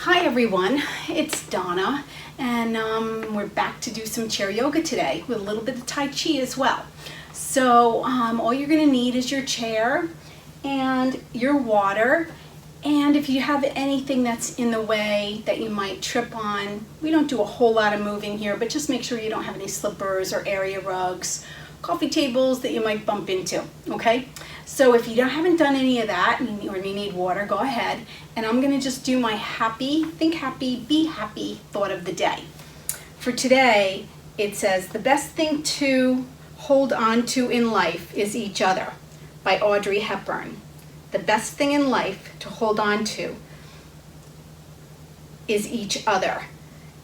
Hi everyone, it's Donna, and we're back to do some chair yoga today with a little bit of Tai Chi as well. So all you're going to need is your chair and your water, and if you have anything that's in the way that you might trip on, we don't do a whole lot of moving here, but just make sure you don't have any slippers or area rugs, coffee tables that you might bump into, okay? So if you haven't done any of that or you need water, go ahead. And I'm gonna just do my happy, think happy, be happy thought of the day. For today, it says, the best thing to hold on to in life is each other, by Audrey Hepburn. The best thing in life to hold on to is each other.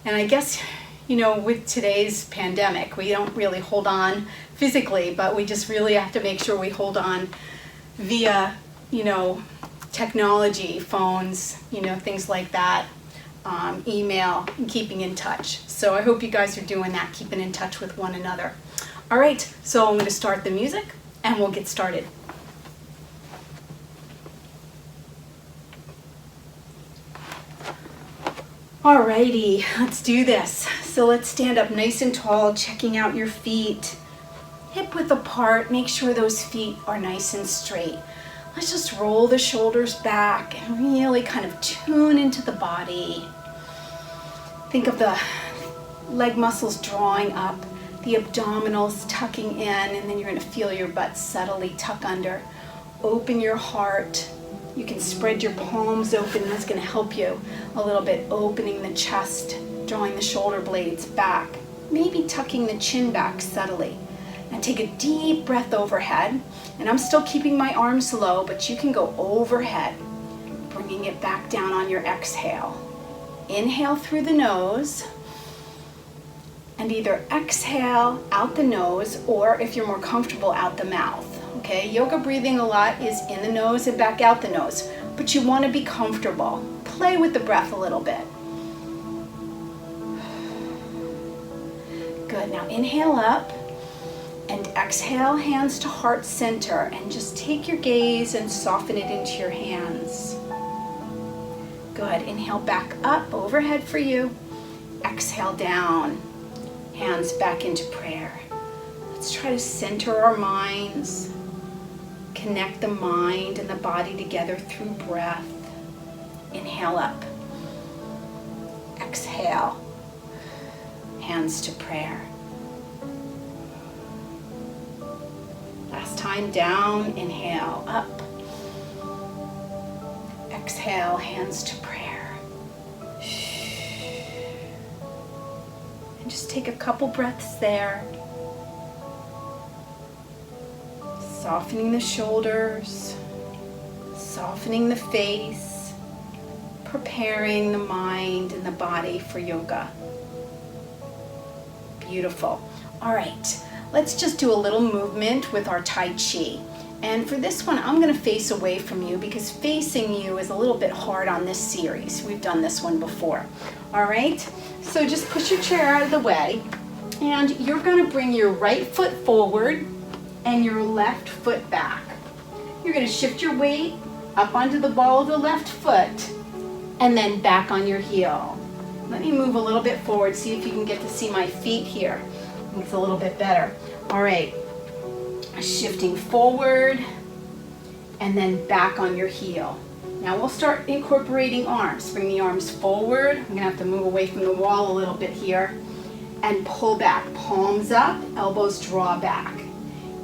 And I guess, you know, with today's pandemic, we don't really hold on physically, but we just really have to make sure we hold on via, you know, technology, phones, you know, things like that, email, and keeping in touch. So I hope you guys are doing that, keeping in touch with one another. All right, so I'm going to start the music and we'll get started. Alrighty, let's do this. So let's stand up nice and tall, checking out your feet, hip width apart. Make sure those feet are nice and straight. Let's just roll the shoulders back and really kind of tune into the body. Think of the leg muscles drawing up, the abdominals tucking in, and then you're going to feel your butt subtly tuck under. Open your heart. You can spread your palms open. That's going to help you a little bit, opening the chest, drawing the shoulder blades back, maybe tucking the chin back subtly. And take a deep breath overhead. And I'm still keeping my arms low, but you can go overhead, bringing it back down on your exhale. Inhale through the nose, and either exhale out the nose, or if you're more comfortable, out the mouth. Okay, yoga breathing a lot is in the nose and back out the nose, but you want to be comfortable. Play with the breath a little bit. Good, now inhale up and exhale, hands to heart center, and just take your gaze and soften it into your hands. Good, inhale back up, overhead for you. Exhale down, hands back into prayer. Let's try to center our minds. Connect the mind and the body together through breath. Inhale up. Exhale. Hands to prayer. Last time down, inhale up. Exhale, hands to prayer. And just take a couple breaths there. Softening the shoulders, softening the face, preparing the mind and the body for yoga. Beautiful. All right, let's just do a little movement with our Tai Chi. And for this one, I'm going to face away from you because facing you is a little bit hard on this series. We've done this one before. All right, so just push your chair out of the way, and you're going to bring your right foot forward and your left foot back. You're going to shift your weight up onto the ball of the left foot and then back on your heel. Let me move a little bit forward, see if you can get to see my feet here. I think it's a little bit better. All right, shifting forward and then back on your heel. Now we'll start incorporating arms. Bring the arms forward. I'm going to have to move away from the wall a little bit here and pull back. Palms up, elbows draw back.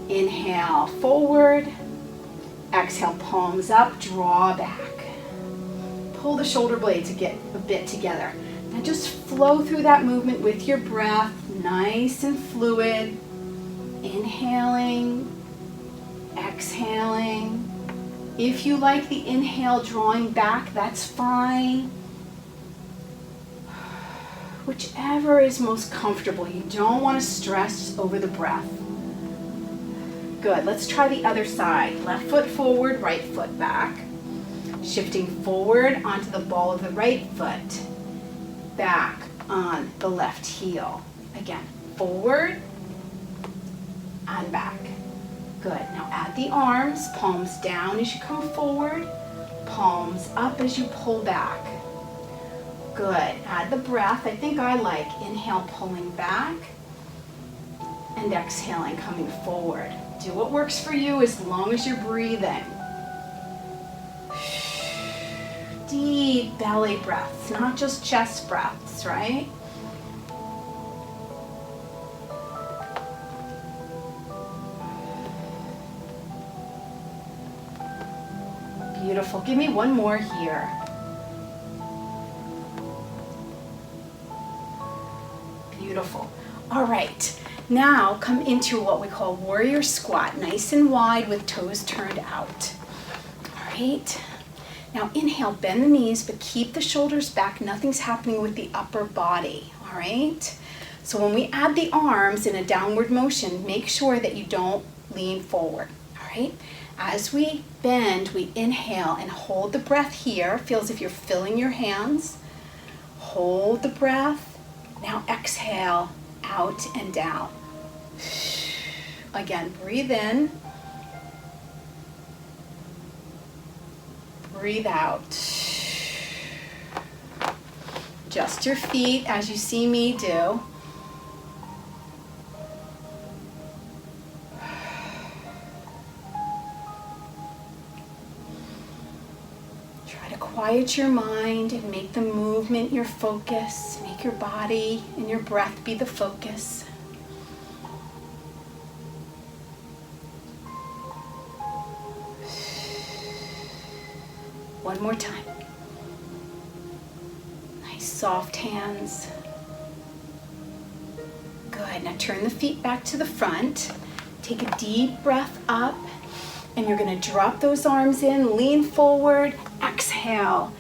Inhale, forward. Exhale, palms up, draw back. Pull the shoulder blades a bit together. Now just flow through that movement with your breath, nice and fluid. Inhaling, exhaling. If you like the inhale drawing back, that's fine. Whichever is most comfortable. You don't want to stress over the breath. Good, let's try the other side. Left foot forward, right foot back. Shifting forward onto the ball of the right foot. Back on the left heel. Again, forward and back. Good, now add the arms, palms down as you come forward, palms up as you pull back. Good. Add the breath. I think I like inhale, pulling back, and exhaling, coming forward. Do what works for you as long as you're breathing. Deep belly breaths, not just chest breaths, right? Beautiful. Give me one more here. Beautiful. All right. Now come into what we call warrior squat, nice and wide with toes turned out. All right. Now inhale, bend the knees, but keep the shoulders back. Nothing's happening with the upper body. All right. So when we add the arms in a downward motion, make sure that you don't lean forward. All right. As we bend, we inhale and hold the breath here. Feel as if you're filling your hands. Hold the breath. Now exhale, out and down. Again, breathe in. Breathe out. Adjust your feet as you see me do. Quiet your mind and make the movement your focus. Make your body and your breath be the focus. One more time. Nice soft hands. Good. Now turn the feet back to the front. Take a deep breath up. And you're going to drop those arms in, lean forward, exhale,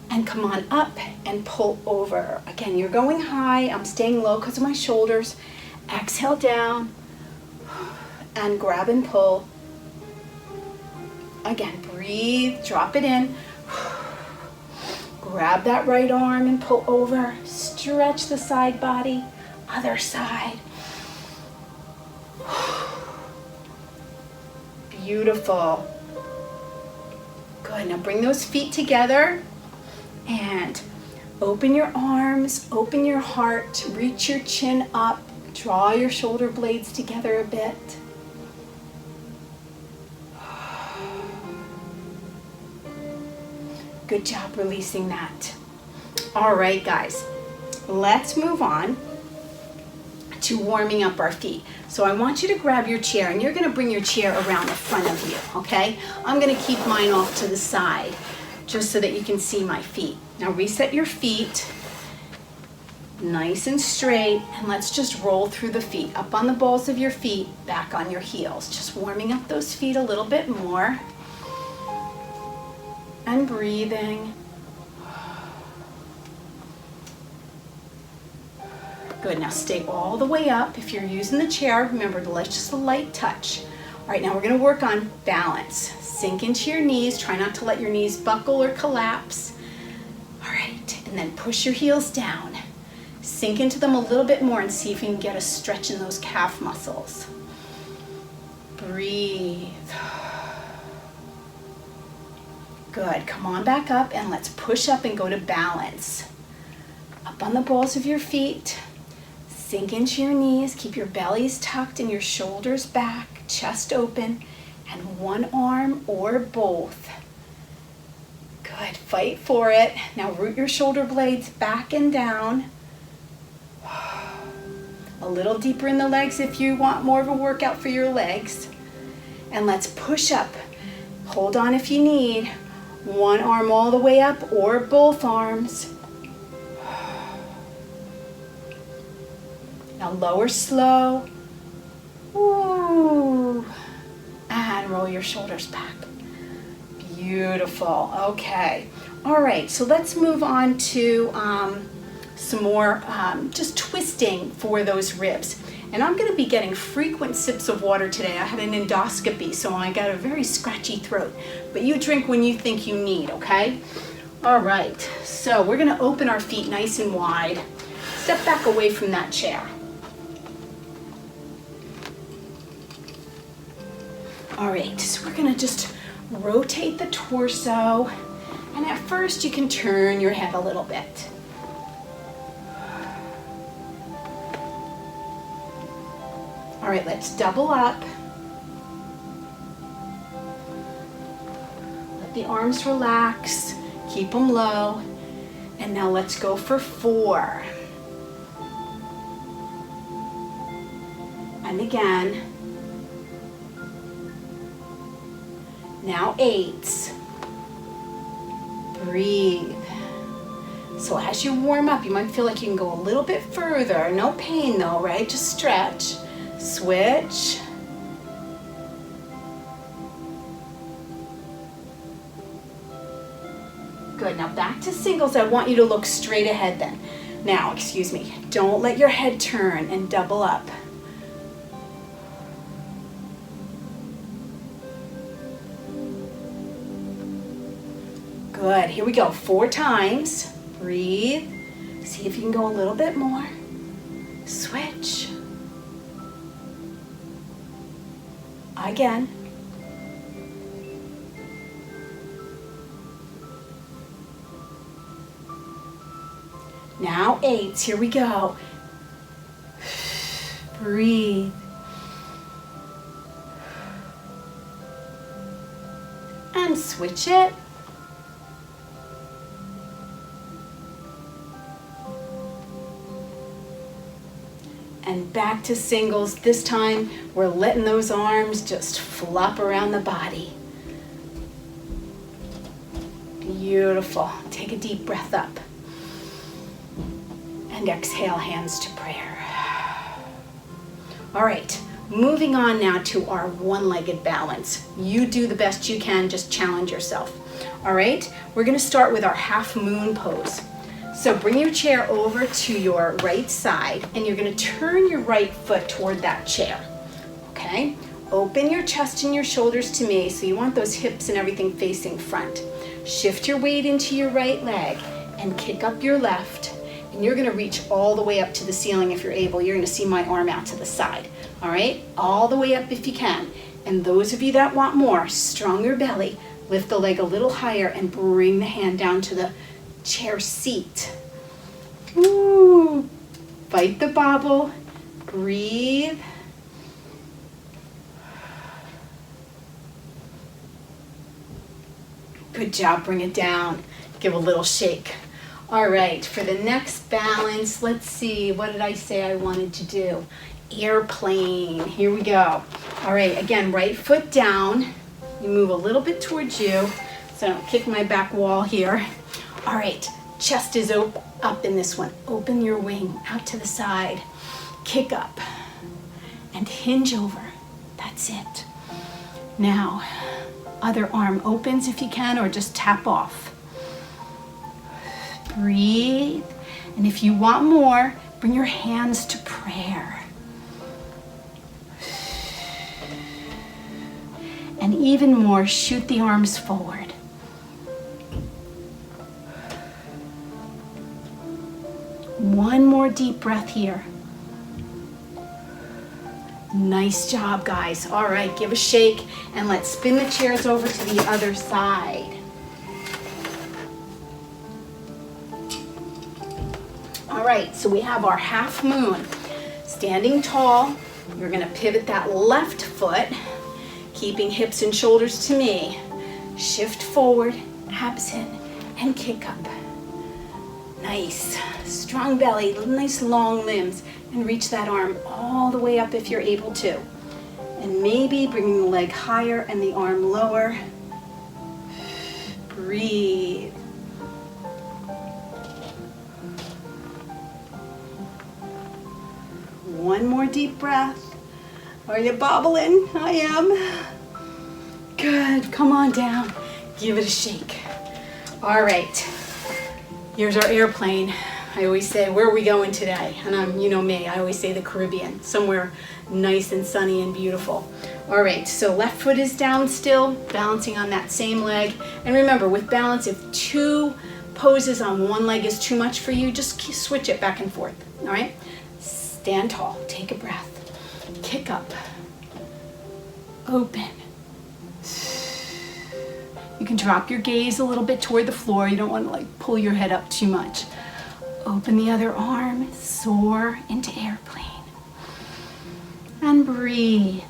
and come on up and pull over. Again, you're going high. I'm staying low because of my shoulders. Exhale down and grab and pull. Again, breathe, drop it in. Grab that right arm and pull over. Stretch the side body, other side. Beautiful. Good. Now bring those feet together and open your arms, open your heart, reach your chin up, draw your shoulder blades together a bit. Good job releasing that. All right, guys, let's move on to warming up our feet. So I want you to grab your chair and you're going to bring your chair around the front of you, okay? I'm going to keep mine off to the side just so that you can see my feet. Now reset your feet nice and straight and let's just roll through the feet. Up on the balls of your feet, back on your heels. Just warming up those feet a little bit more and breathing. Good, now stay all the way up. If you're using the chair, remember to let just a light touch. All right, now we're gonna work on balance. Sink into your knees, try not to let your knees buckle or collapse. All right, and then push your heels down. Sink into them a little bit more and see if you can get a stretch in those calf muscles. Breathe. Good, come on back up and let's push up and go to balance. Up on the balls of your feet. Sink into your knees, keep your bellies tucked and your shoulders back, chest open, and one arm or both. Good, fight for it. Now root your shoulder blades back and down. A little deeper in the legs if you want more of a workout for your legs. And let's push up. Hold on if you need. One arm all the way up or both arms. Now lower slow. Ooh. And roll your shoulders back. Beautiful. Okay. All right, so let's move on to some more just twisting for those ribs. And I'm gonna be getting frequent sips of water today. I had an endoscopy, so I got a very scratchy throat. But you drink when you think you need, okay? All right, so we're gonna open our feet nice and wide. Step back away from that chair. All right, so we're gonna just rotate the torso. And at first you can turn your head a little bit. All right, let's double up. Let the arms relax, keep them low. And now let's go for 4. And again. Now 8. Breathe. So as you warm up, you might feel like you can go a little bit further. No pain though, right? Just stretch. Switch. Good, now back to singles. I want you to look straight ahead then. Now, excuse me, don't let your head turn and double up. Good, here we go, 4 times. Breathe. See if you can go a little bit more. Switch. Again. Now 8, here we go. Breathe. And switch it. And back to singles. This time we're letting those arms just flop around the body. Beautiful. Take a deep breath up. And exhale, hands to prayer. All right, moving on now to our one-legged balance. You do the best you can, just challenge yourself. All right, we're gonna start with our half moon pose. So bring your chair over to your right side and you're gonna turn your right foot toward that chair, okay? Open your chest and your shoulders to me, so you want those hips and everything facing front. Shift your weight into your right leg and kick up your left. And you're gonna reach all the way up to the ceiling if you're able. You're gonna see my arm out to the side, all right? All the way up if you can. And those of you that want more, stronger belly, lift the leg a little higher and bring the hand down to the chair seat. Ooh, fight the bobble, breathe. Good job, bring it down. Give a little shake. All right, for the next balance, let's see, what did I say I wanted to do? Airplane, here we go. All right, again, right foot down. You move a little bit towards you, so I don't kick my back wall here. All right, chest is up in this one. Open your wing out to the side. Kick up and hinge over. That's it. Now, other arm opens if you can, or just tap off. Breathe, and if you want more, bring your hands to prayer. And even more, shoot the arms forward. One more deep breath here. Nice job, guys. All right, give a shake, and let's spin the chairs over to the other side. All right, so we have our half moon. Standing tall, you're gonna pivot that left foot, keeping hips and shoulders to me. Shift forward, abs in, and kick up. Nice, strong belly, nice long limbs, and reach that arm all the way up if you're able to. And maybe bringing the leg higher and the arm lower. Breathe. One more deep breath. Are you bobbling? I am. Good, come on down. Give it a shake. All right, here's our airplane. I always say, where are we going today? And you know me, I always say the Caribbean, somewhere nice and sunny and beautiful. All right, so left foot is down still, balancing on that same leg. And remember, with balance, if 2 poses on one leg is too much for you, just switch it back and forth, all right? Stand tall, take a breath, kick up, open. You can drop your gaze a little bit toward the floor. You don't want to like pull your head up too much. Open the other arm, soar into airplane. And and breathe.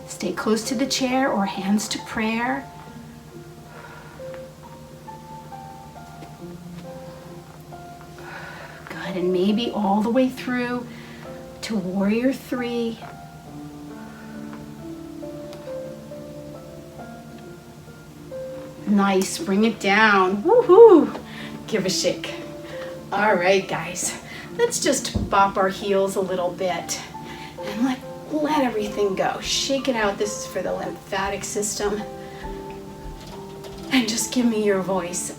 Stay close to the chair or hands to prayer. Good, and maybe all the way through to warrior 3. Nice, bring it down. Woohoo! Give a shake. All right, guys, let's just bop our heels a little bit and let everything go. Shake it out. This is for the lymphatic system. And just give me your voice.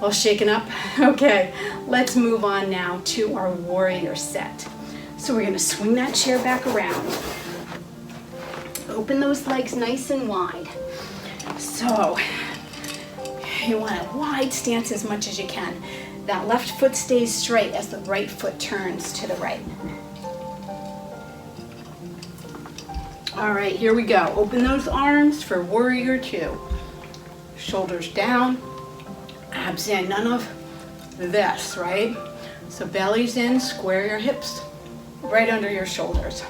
All shaken up? Okay, let's move on now to our warrior set. So we're gonna swing that chair back around. Open those legs nice and wide. So you want a wide stance as much as you can. That left foot stays straight as the right foot turns to the right. All right, here we go. Open those arms for warrior 2. Shoulders down, abs in, none of this, right? So belly's in, square your hips right under your shoulders.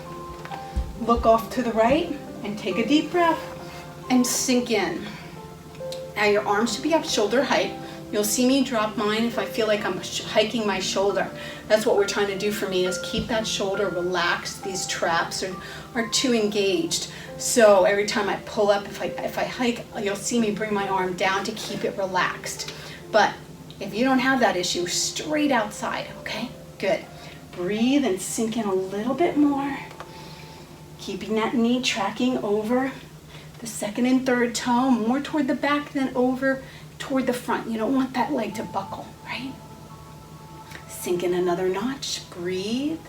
Look off to the right and take a deep breath and sink in. Now your arms should be up shoulder height. You'll see me drop mine if I feel like I'm hiking my shoulder. That's what we're trying to do for me, is keep that shoulder relaxed. These traps are too engaged. So every time I pull up, if I hike, you'll see me bring my arm down to keep it relaxed. But if you don't have that issue, straight outside, okay? Good. Breathe and sink in a little bit more. Keeping that knee tracking over the second and third toe, more toward the back than over toward the front. You don't want that leg to buckle, right? Sink in another notch. Breathe.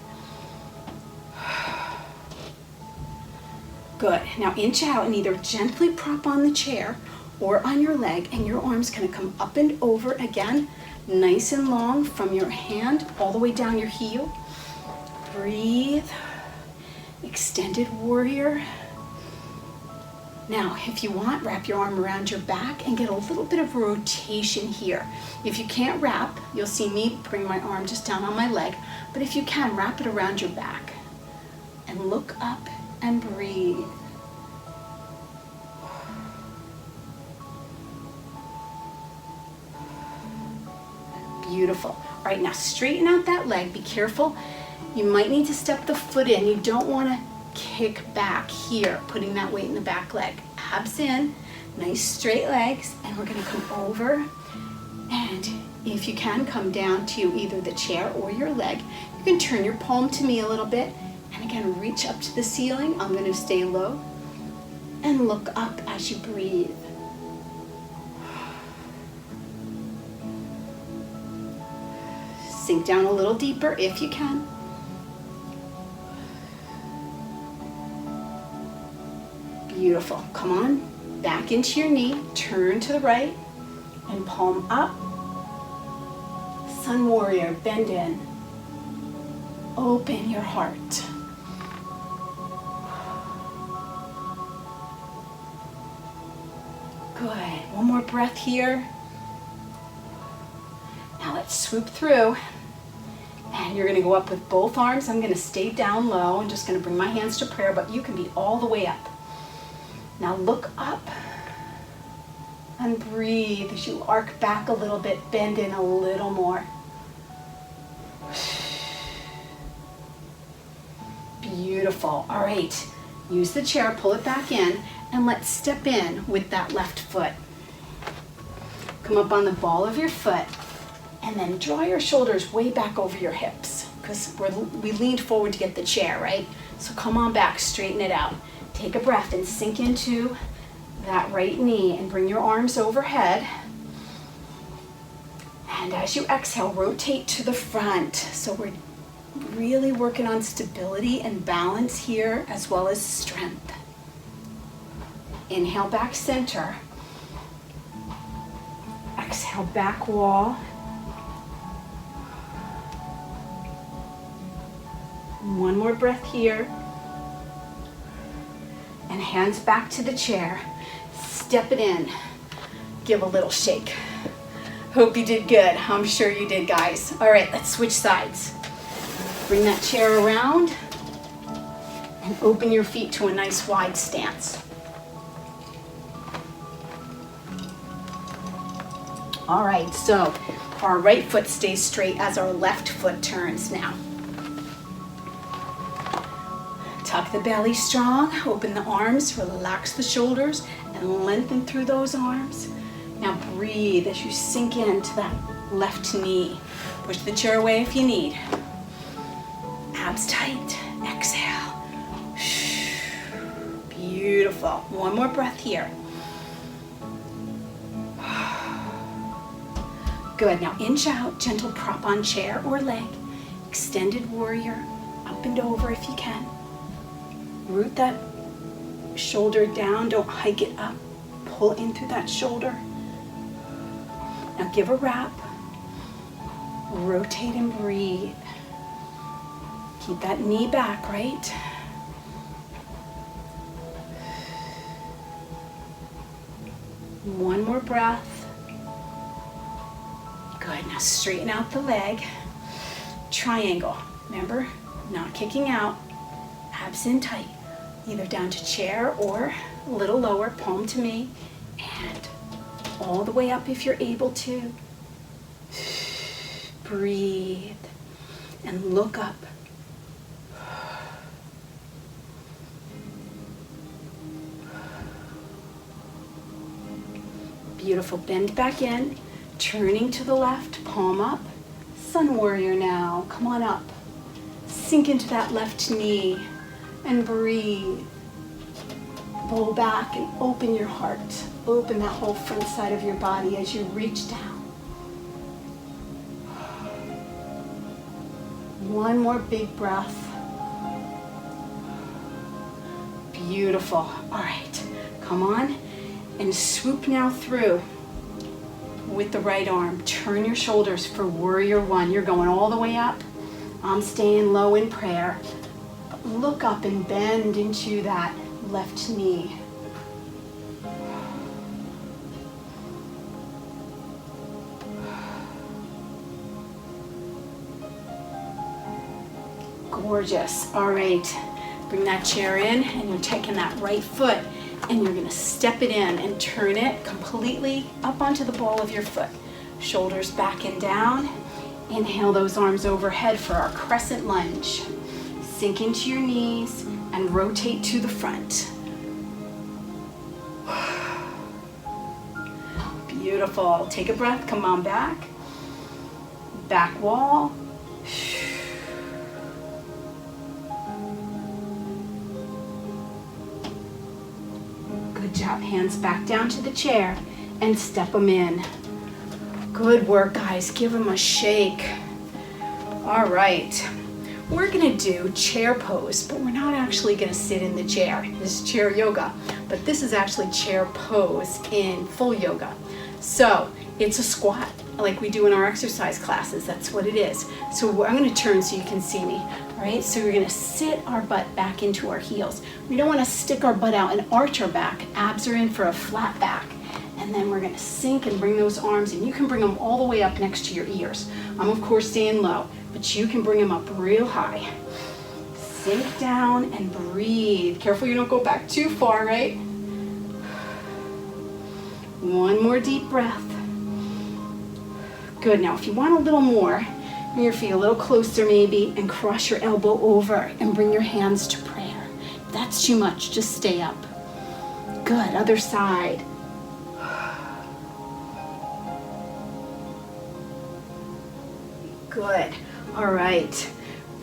Good. Now inch out and either gently prop on the chair or on your leg, and your arm's gonna come up and over again, nice and long from your hand all the way down your heel. Breathe. Extended warrior. Now, if you want, wrap your arm around your back and get a little bit of rotation here. If you can't wrap, you'll see me bring my arm just down on my leg, but if you can, wrap it around your back. And look up and breathe. Beautiful. All right, now straighten out that leg. Be careful. You might need to step the foot in. You don't want to kick back here, putting that weight in the back leg. Abs in, nice straight legs, and we're going to come over, and if you can, come down to either the chair or your leg. You can turn your palm to me a little bit, and again, reach up to the ceiling. I'm going to stay low and look up as you breathe. Sink down a little deeper if you can. Beautiful. Come on, back into your knee, turn to the right, and palm up. Sun warrior, bend in. Open your heart. Good. One more breath here. Now let's swoop through. And you're gonna go up with both arms. I'm gonna stay down low. I'm just gonna bring my hands to prayer, but you can be all the way up. Now look up and breathe as you arc back a little bit, bend in a little more. Beautiful. All right, use the chair, pull it back in, and let's step in with that left foot. Come up on the ball of your foot, and then draw your shoulders way back over your hips, because we leaned forward to get the chair, right? So come on back, straighten it out. Take a breath and sink into that right knee and bring your arms overhead. And as you exhale, rotate to the front. So we're really working on stability and balance here, as well as strength. Inhale, back center. Exhale, back wall. One more breath here. And hands back to the chair. Step it in. give a little shake. Hope you did good. I'm sure you did, guys. All right, let's switch sides. Bring that chair around and open your feet to a nice wide stance. All right, so our right foot stays straight as our left foot turns now. Tuck the belly strong, open the arms, relax the shoulders, and lengthen through those arms. Now breathe as you sink into that left knee. Push the chair away if you need. Abs tight, exhale. Beautiful. One more breath here. Good, now inch out, gentle prop on chair or leg. Extended warrior, up and over if you can. Root that shoulder down, don't hike it up. Pull in through that shoulder. Now give a wrap. Rotate and breathe. Keep that knee back, right? One more breath. Good, now straighten out the leg. Triangle, remember, not kicking out. Abs in tight. Either down to chair or a little lower, palm to me, and all the way up if you're able to. Breathe and look up. Beautiful, bend back in, turning to the left, palm up. Sun warrior now, come on up. Sink into that left knee and breathe. Roll back and open your heart. Open that whole front side of your body as you reach down. One more big breath. Beautiful. All right, come on and swoop now through with the right arm. Turn your shoulders for warrior one. You're going all the way up. I'm staying low in prayer. Look up and bend into that left knee. Gorgeous. All right, bring that chair in and you're taking that right foot and you're gonna step it in and turn it completely up onto the ball of your foot. Shoulders back and down. Inhale those arms overhead for our crescent lunge. Sink into your knees and rotate to the front. Beautiful. Take a breath, come on back. Back wall. Good job. Hands back down to the chair and step them in. Good work, guys. Give them a shake. All right. We're gonna do chair pose, but we're not actually gonna sit in the chair. This is chair yoga, but this is actually chair pose in full yoga. So it's a squat like we do in our exercise classes. That's what it is. So I'm gonna turn so you can see me. All right, so we're gonna sit our butt back into our heels. We don't wanna stick our butt out and arch our back. Abs are in for a flat back. And then we're gonna sink and bring those arms in. You can bring them all the way up next to your ears. I'm of course staying low, but you can bring them up real high. Sink down and breathe. Careful you don't go back too far, right? One more deep breath. Good, now if you want a little more, bring your feet a little closer maybe and cross your elbow over and bring your hands to prayer. If that's too much, just stay up. Good, other side. Good. All right.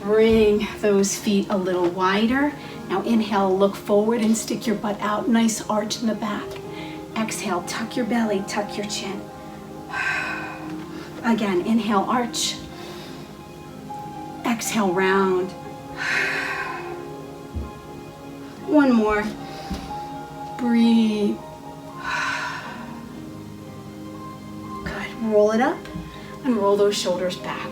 Bring those feet a little wider. Now inhale, look forward and stick your butt out. Nice arch in the back. Exhale, tuck your belly, tuck your chin. Again, inhale, arch. Exhale, round. One more. Breathe. Good. Roll it up and roll those shoulders back.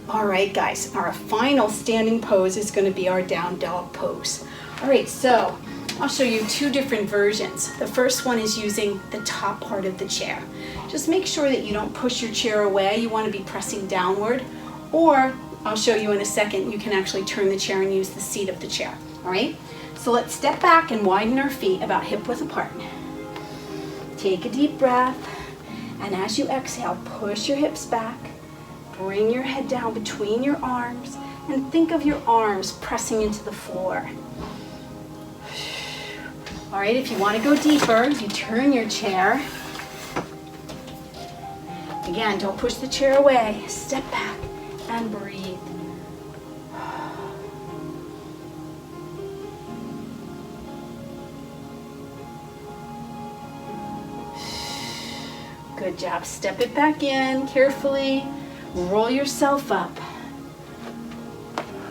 All right, guys, our final standing pose is going to be our down dog pose. All right, so I'll show you two different versions. The first one is using the top part of the chair. Just make sure that you don't push your chair away. You want to be pressing downward, or I'll show you in a second, you can actually turn the chair and use the seat of the chair. All right? So let's step back and widen our feet about hip width apart. Take a deep breath, and as you exhale, push your hips back. Bring your head down between your arms, and think of your arms pressing into the floor. All right, if you want to go deeper, you turn your chair. Again, don't push the chair away. Step back and breathe. Good job. Step it back in carefully. Roll yourself up.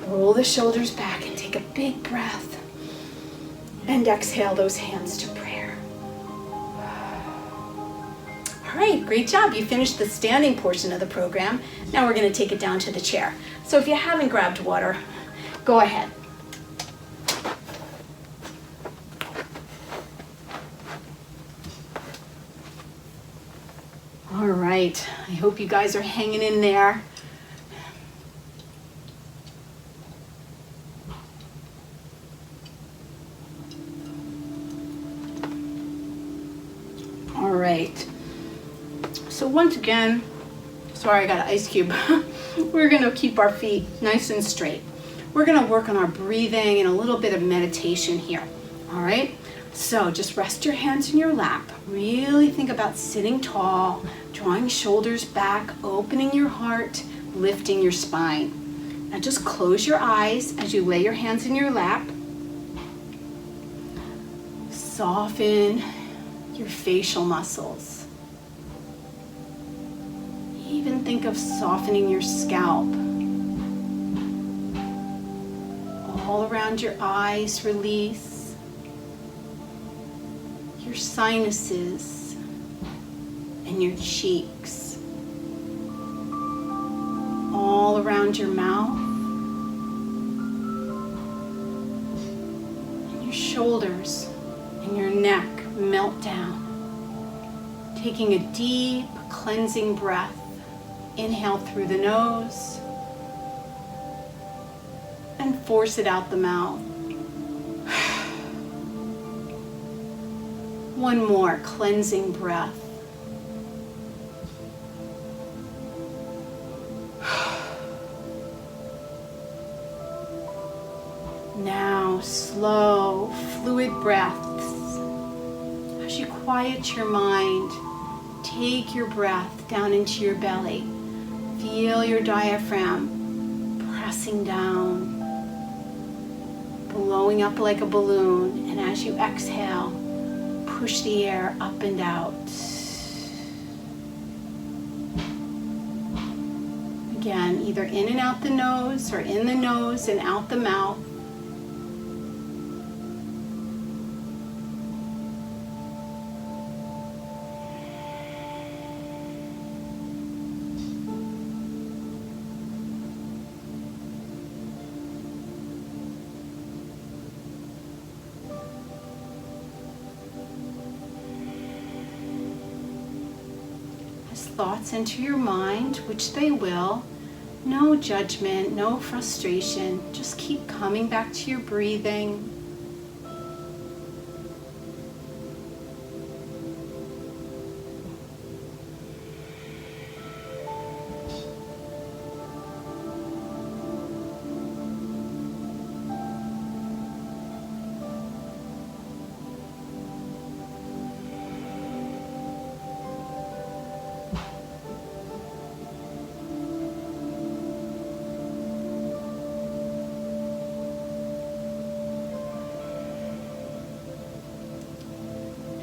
Roll the shoulders back and take a big breath. And exhale those hands to prayer. All right, great job. You finished the standing portion of the program. Now we're going to take it down to the chair. So if you haven't grabbed water, go ahead. All right, I hope you guys are hanging in there. All right, so once again, sorry I got an ice cube. We're gonna keep our feet nice and straight. We're gonna work on our breathing and a little bit of meditation here, all right? So just rest your hands in your lap. Really think about sitting tall, drawing shoulders back, opening your heart, lifting your spine. Now just close your eyes as you lay your hands in your lap. Soften your facial muscles. Even think of softening your scalp. All around your eyes, release. Your sinuses and your cheeks. All around your mouth. And your shoulders and your neck melt down. Taking a deep cleansing breath. Inhale through the nose and force it out the mouth. One more cleansing breath. Now, slow, fluid breaths. As you quiet your mind, take your breath down into your belly. Feel your diaphragm pressing down, blowing up like a balloon, and as you exhale, push the air up and out. Again, either in and out the nose or in the nose and out the mouth. Thoughts enter your mind, which they will. No judgment, no frustration. Just keep coming back to your breathing.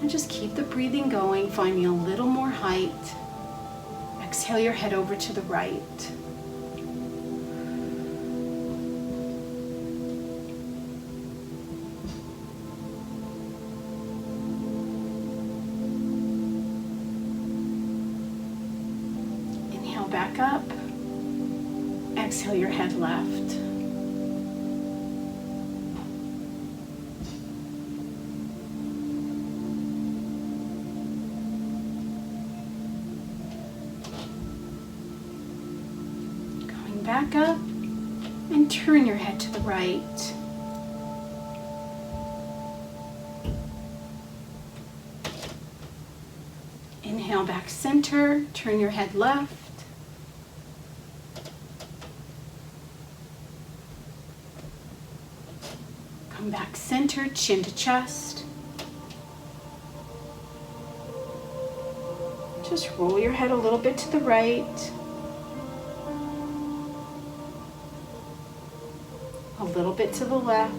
And just keep the breathing going, finding a little more height. Exhale your head over to the right. Inhale back up. Exhale your head left. back up and turn your head to the right. Inhale, back center, turn your head left. Come back center, chin to chest. Just roll your head a little bit to the right. A little bit to the left.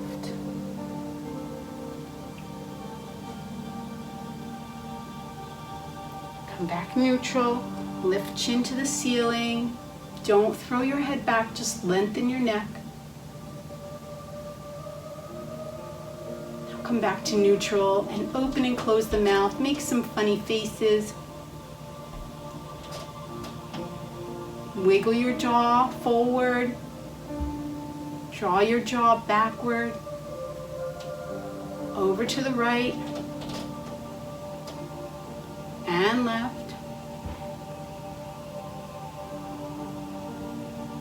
Come back neutral, lift chin to the ceiling. Don't throw your head back, just lengthen your neck. Now come back to neutral and open and close the mouth. Make some funny faces. Wiggle your jaw forward. Draw your jaw backward. Over to the right. And left.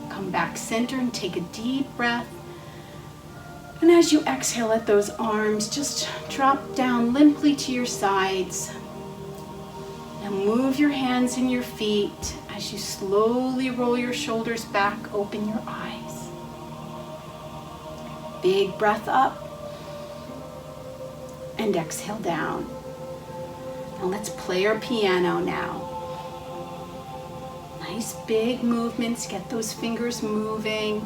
Come back center and take a deep breath. And as you exhale, let those arms just drop down limply to your sides. And move your hands and your feet as you slowly roll your shoulders back, open your eyes. Big breath up. And exhale down. Now let's play our piano now. Nice big movements, get those fingers moving.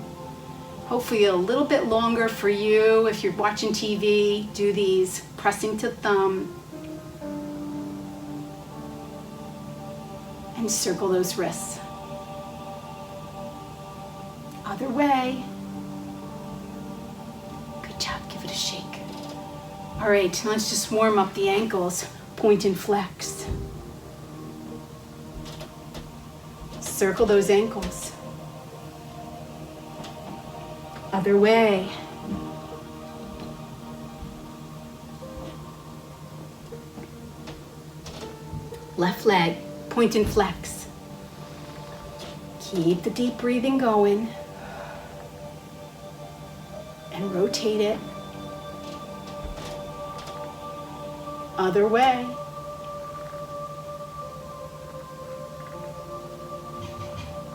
Hopefully a little bit longer for you. If you're watching TV, do these, pressing to thumb. And circle those wrists. Other way. Good job, give it a shake. All right, now let's just warm up the ankles. Point and flex. Circle those ankles. Other way. Left leg, point and flex. Keep the deep breathing going. And rotate it. Other way.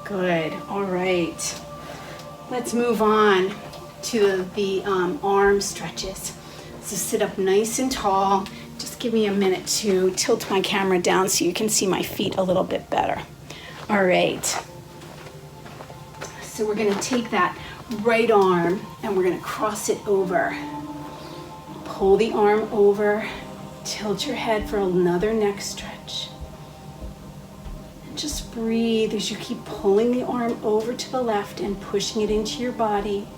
Good. All right. Let's move on to the arm stretches. So sit up nice and tall. Just give me a minute to tilt my camera down so you can see my feet a little bit better. All right. So we're going to take that right arm and we're going to cross it over. Pull the arm over. Tilt your head for another neck stretch. And just breathe as you keep pulling the arm over to the left and pushing it into your body.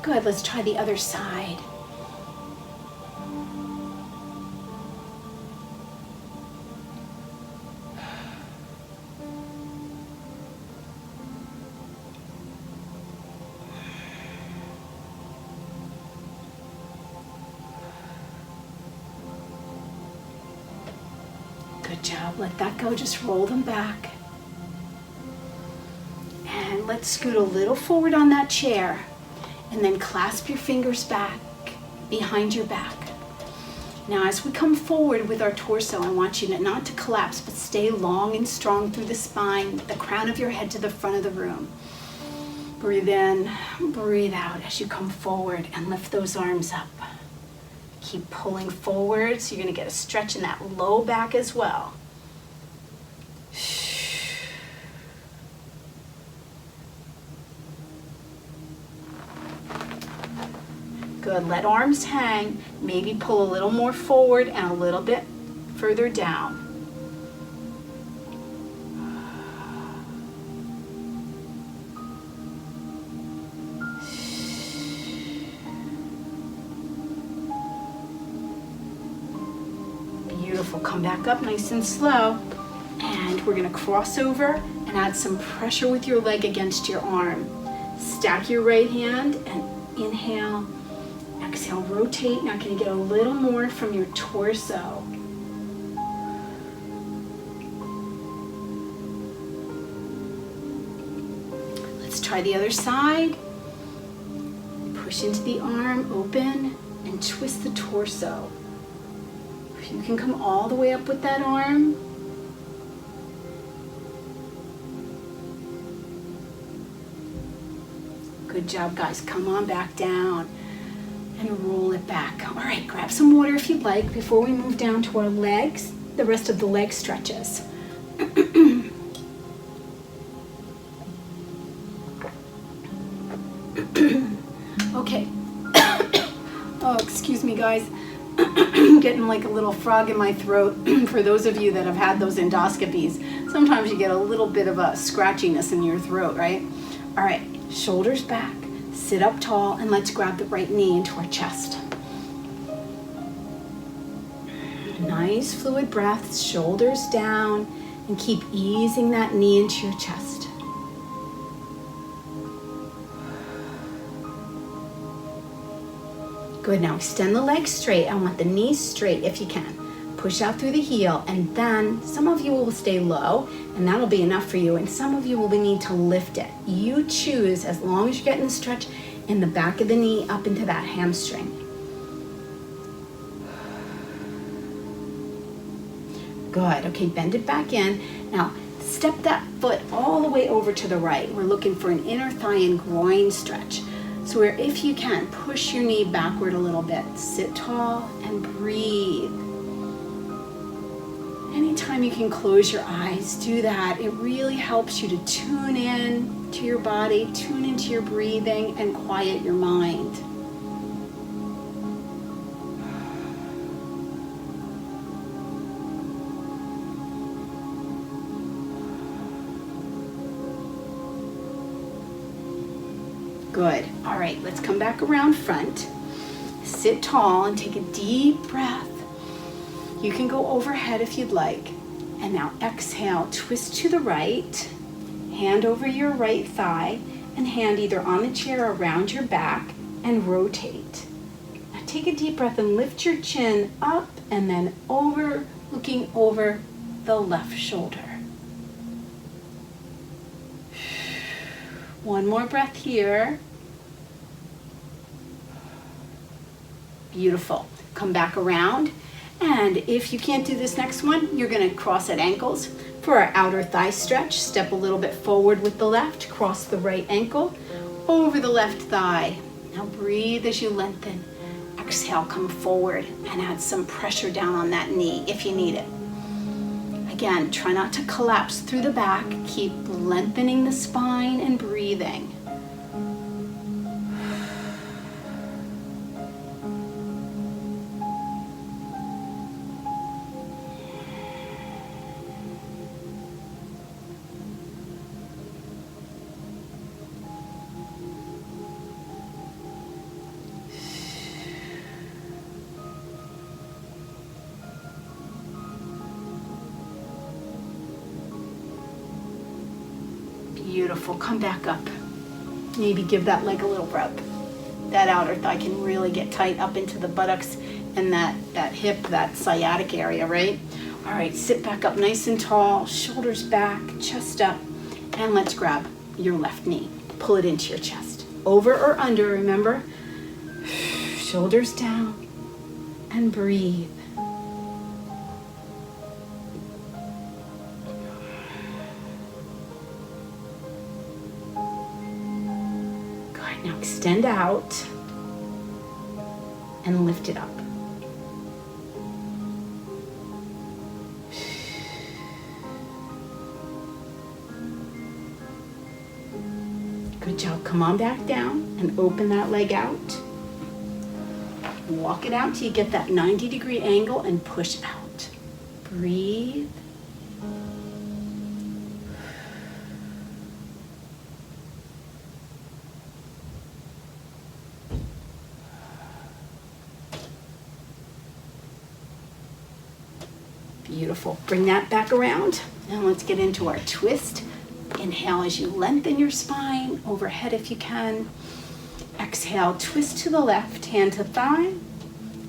Good, let's try the other side. Good job, let that go, just roll them back. And let's scoot a little forward on that chair and then clasp your fingers back behind your back. Now as we come forward with our torso, I want you not to collapse, but stay long and strong through the spine, the crown of your head to the front of the room. Breathe in, breathe out as you come forward and lift those arms up. Keep pulling forward, so you're going to get a stretch in that low back as well. Good, let arms hang. Maybe pull a little more forward and a little bit further down. Beautiful, come back up nice and slow. And we're gonna cross over and add some pressure with your leg against your arm. Stack your right hand and inhale. Exhale, rotate. Now can you get a little more from your torso? Let's try the other side. Push into the arm, open, and twist the torso. You can come all the way up with that arm. Good job, guys. Come on back down and roll it back. All right, grab some water if you'd like before we move down to our legs, the rest of the leg stretches. Okay. Oh, excuse me, guys. I'm getting like a little frog in my throat. For those of you that have had those endoscopies, sometimes you get a little bit of a scratchiness in your throat, right? All right, shoulders back, sit up tall, and let's grab the right knee into our chest. Nice fluid breaths, shoulders down, and keep easing that knee into your chest. Good, now extend the legs straight. I want the knees straight if you can. Push out through the heel, and then some of you will stay low, and that'll be enough for you, and some of you will need to lift it. You choose, as long as you're getting the stretch in the back of the knee up into that hamstring. Good, okay, bend it back in. Now, step that foot all the way over to the right. We're looking for an inner thigh and groin stretch. So where, if you can, push your knee backward a little bit. Sit tall and breathe. Anytime you can close your eyes, do that. It really helps you to tune in to your body, tune into your breathing, and quiet your mind. Good. All right, let's come back around front. Sit tall and take a deep breath. You can go overhead if you'd like. And now exhale, twist to the right, hand over your right thigh, and hand either on the chair or around your back, and rotate. Now take a deep breath and lift your chin up and then over, looking over the left shoulder. One more breath here. Beautiful. Come back around. And if you can't do this next one, you're going to cross at ankles. For our outer thigh stretch, step a little bit forward with the left, cross the right ankle, over the left thigh. Now breathe as you lengthen. Exhale, come forward and add some pressure down on that knee if you need it. Again, try not to collapse through the back. Keep lengthening the spine and breathing. Beautiful. Come back up. Maybe give that leg a little rub. That outer thigh can really get tight up into the buttocks and that hip, that sciatic area, right? All right, sit back up nice and tall, shoulders back, chest up, and let's grab your left knee. Pull it into your chest. Over or under, remember? Shoulders down and breathe. Now extend out and lift it up. Good job. Come on back down and open that leg out. Walk it out till you get that 90-degree angle and push out. Breathe. Beautiful. Bring that back around and let's get into our twist. Inhale as you lengthen your spine, overhead if you can. Exhale, twist to the left, hand to thigh,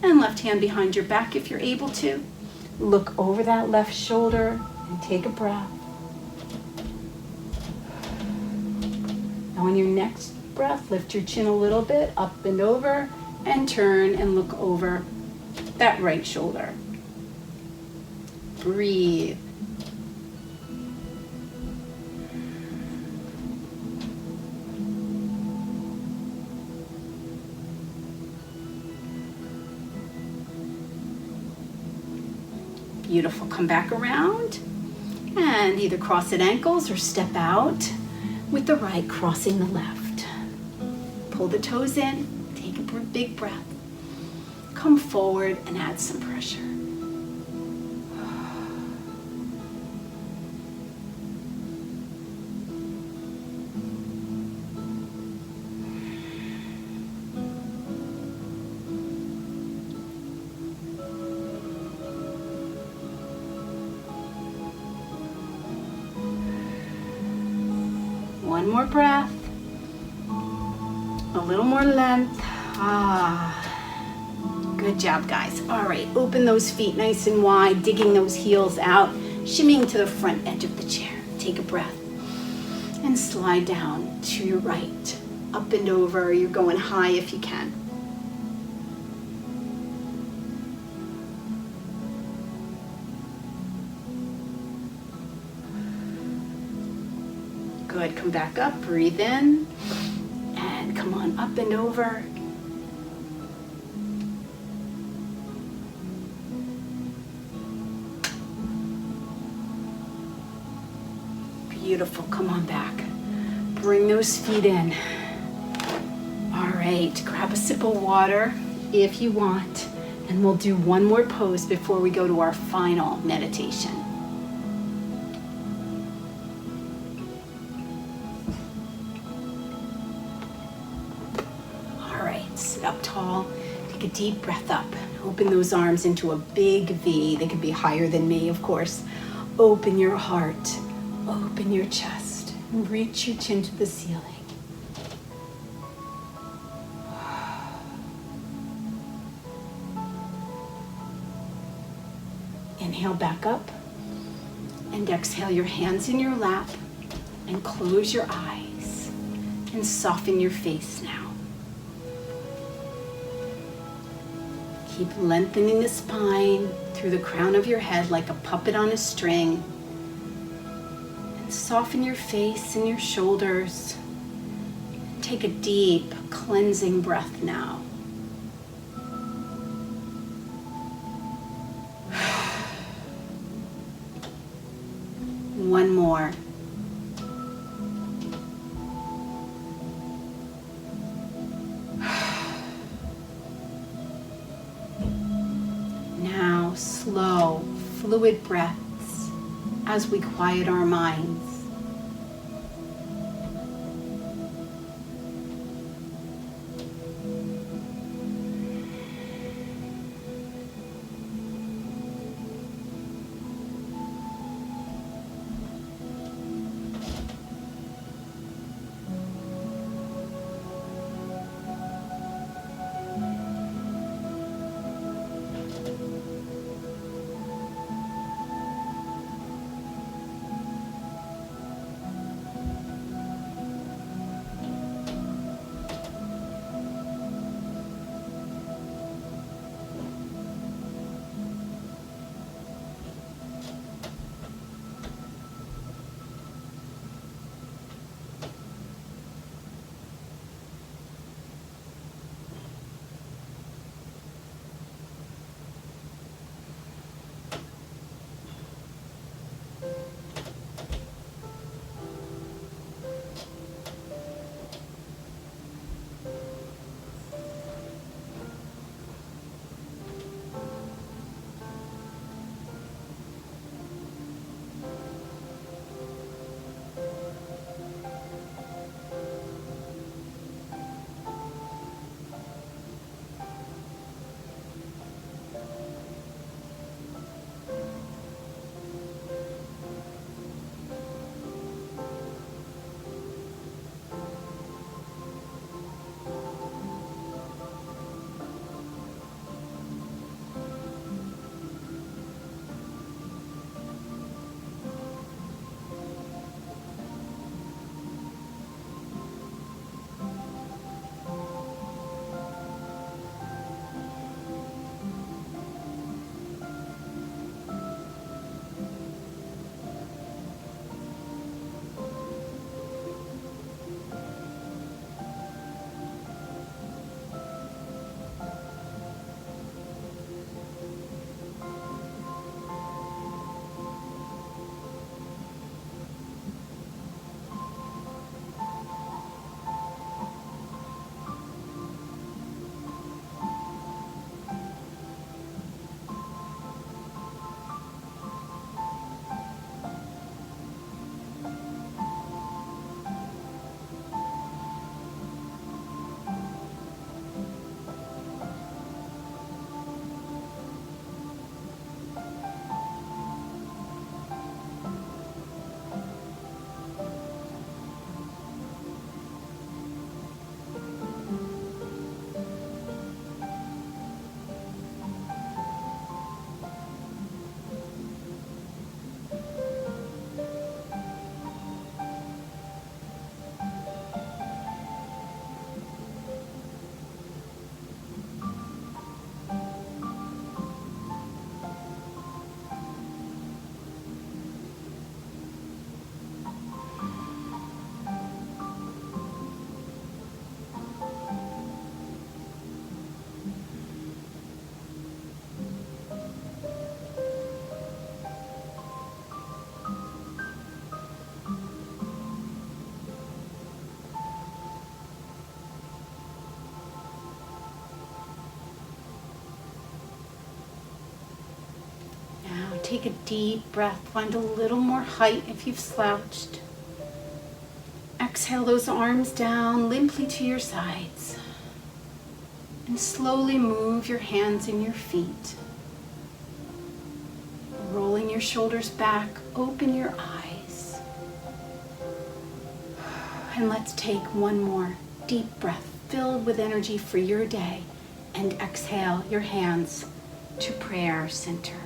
and left hand behind your back if you're able to. Look over that left shoulder and take a breath. Now on your next breath, lift your chin a little bit, up and over, and turn and look over that right shoulder. Breathe. Beautiful. Come back around and either cross at ankles or step out with the right crossing the left. Pull the toes in, take a big breath. Come forward and add some pressure. One more breath, a little more length. Good job, guys. All right, open those feet nice and wide, digging those heels out, shimmying to the front edge of the chair. Take a breath and slide down to your right, up and over. You're going high if you can. Good, come back up, breathe in, and come on up and over. Beautiful, come on back. Bring those feet in. All right, grab a sip of water if you want, and we'll do one more pose before we go to our final meditation. Sit up tall, take a deep breath up, open those arms into a big V. They can be higher than me, of course. Open your heart, open your chest, and reach your chin to the ceiling. Inhale back up, and exhale your hands in your lap, and close your eyes, and soften your face now. Keep lengthening the spine through the crown of your head like a puppet on a string. And soften your face and your shoulders. Take a deep, cleansing breath now. One more. Slow, fluid breaths as we quiet our minds. take a deep breath. Find a little more height if you've slouched. Exhale those arms down limply to your sides. And slowly move your hands and your feet. Rolling your shoulders back, open your eyes. And let's take one more deep breath filled with energy for your day. And exhale your hands to prayer center.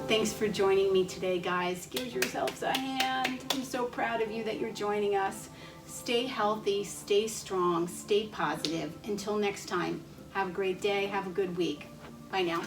Thanks for joining me today, guys. Give yourselves a hand. I'm so proud of you that you're joining us. Stay healthy, stay strong, stay positive. Until next time, have a great day, have a good week. Bye now.